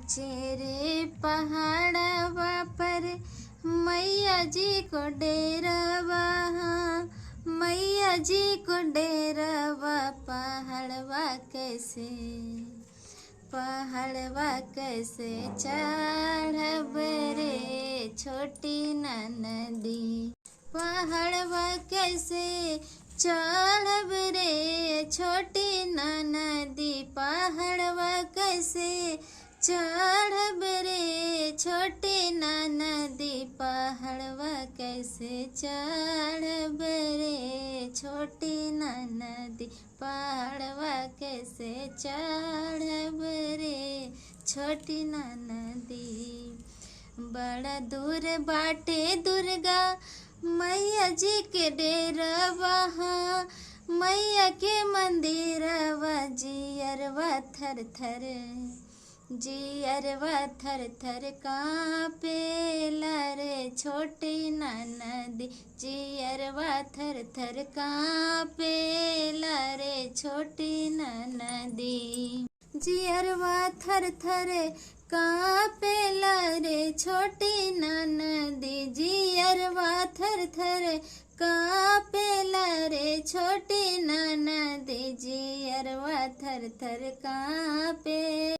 ऊंचे रे पहाड़वा पर मैया जी को डेरावा, मैया जी को डेरावा। पहाड़वा कैसे चढ़ब रे छोटी ननदी। पहाड़वा कैसे चढ़ब रे छोटी ननदी। पहाड़वा कैसे चढ़ब रे छोटी ननदी। पहाड़वा कैसे चढ़ब रे छोटी ननदी। पहाड़वा कैसे चढ़ब रे छोटी ननदी। बड़ा दूर बाटे दुर्गा मैया जी के डेरावा, मैया के मंदिरवा। जियरवा थर थर, जियरवा थर थर कांपेला रे छोटी ननदी। जियरवा थर थर कांपेला रे छोटी ननदी। जियरवा थर थर कांपेला रे छोटी ननदी। जियरवा थर थर कांपेला रे छोटी ननदी। जियरवा थर थर कांपे।